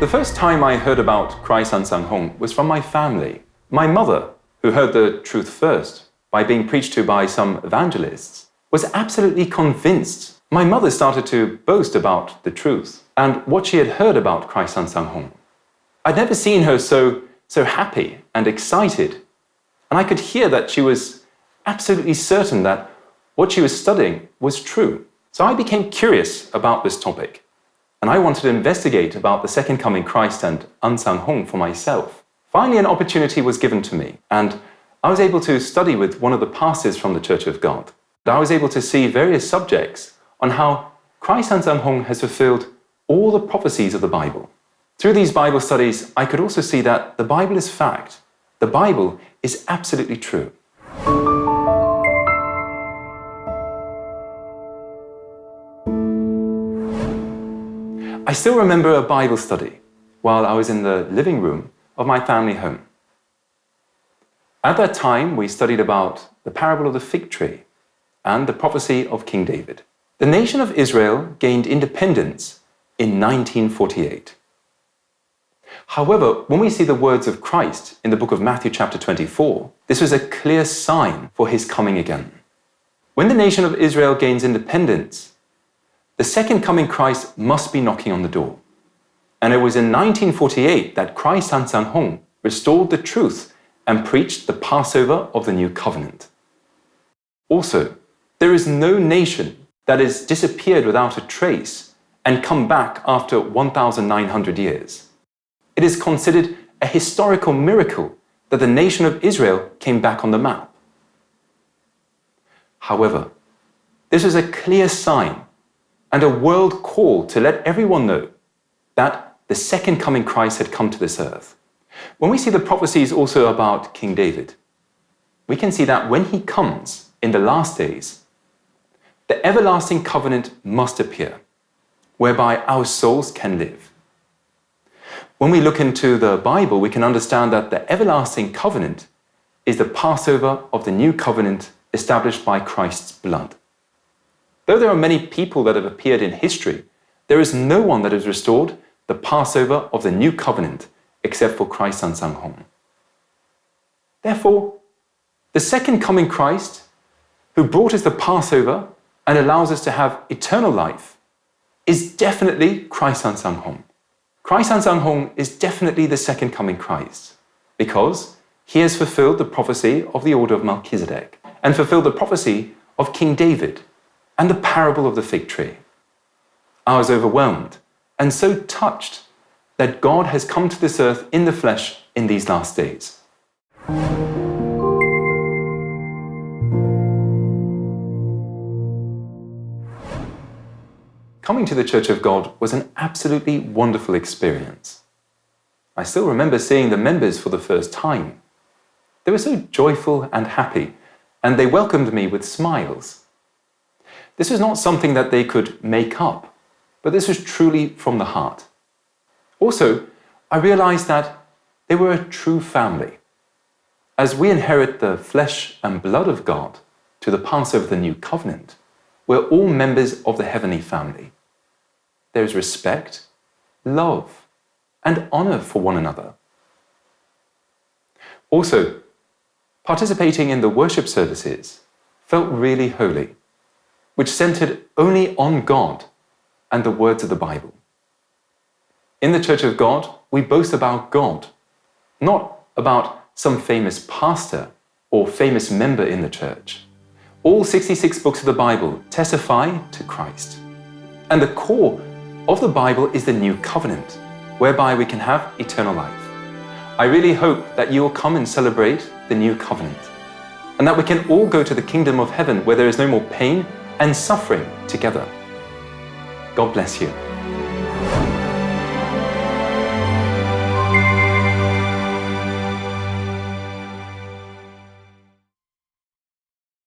The first time I heard about Christus Ahnsahnghong was from my family. My mother, who heard the truth first by being preached to by some evangelists, was absolutely convinced. My mother started to boast about the truth and what she had heard about Christus Ahnsahnghong. I'd never seen her so happy and excited, and I could hear that she was absolutely certain that what she was studying was true. So I became curious about this topic, and I wanted to investigate about the second coming Christ and Ahnsahnghong for myself. Finally, an opportunity was given to me, and I was able to study with one of the pastors from the Church of God. I was able to see various subjects on how Christus Ahnsahnghong has fulfilled all the prophecies of the Bible. Through these Bible studies, I could also see that the Bible is fact. The Bible is absolutely true. I still remember a Bible study while I was in the living room of my family home. At that time, we studied about the parable of the fig tree and the prophecy of King David. The nation of Israel gained independence in 1948. However, when we see the words of Christ in the book of Matthew chapter 24, this was a clear sign for his coming again. When the nation of Israel gains independence, the second coming Christ must be knocking on the door. And it was in 1948 that Christus Ahnsahnghong restored the truth and preached the Passover of the New Covenant. Also, there is no nation that has disappeared without a trace and come back after 1,900 years. It is considered a historical miracle that the nation of Israel came back on the map. However, this is a clear sign and a world call to let everyone know that the second coming Christ had come to this earth. When we see the prophecies also about King David, we can see that when he comes in the last days, the everlasting covenant must appear, whereby our souls can live. When we look into the Bible, we can understand that the everlasting covenant is the Passover of the new covenant established by Christ's blood. Though there are many people that have appeared in history, there is no one that has restored the Passover of the new covenant except for Christus Ahnsahnghong. Therefore, the second coming Christ, who brought us the Passover and allows us to have eternal life, is definitely Christus Ahnsahnghong. Christus Ahnsahnghong is definitely the second coming Christ, because he has fulfilled the prophecy of the order of Melchisedek and fulfilled the prophecy of King David and the parable of the fig tree. I was overwhelmed and so touched that God has come to this earth in the flesh in these last days. Coming to the Church of God was an absolutely wonderful experience. I still remember seeing the members for the first time. They were so joyful and happy, and they welcomed me with smiles. This was not something that they could make up, but this was truly from the heart. Also, I realized that they were a true family. As we inherit the flesh and blood of God to the Passover of the New Covenant, we're all members of the heavenly family. There is respect, love, and honor for one another. Also, participating in the worship services felt really holy, which centered only on God and the words of the Bible. In the Church of God, we boast about God, not about some famous pastor or famous member in the church. All 66 books of the Bible testify to Christ. And the core of the Bible is the New Covenant, whereby we can have eternal life. I really hope that you will come and celebrate the New Covenant, and that we can all go to the kingdom of heaven where there is no more pain and suffering together. God bless you.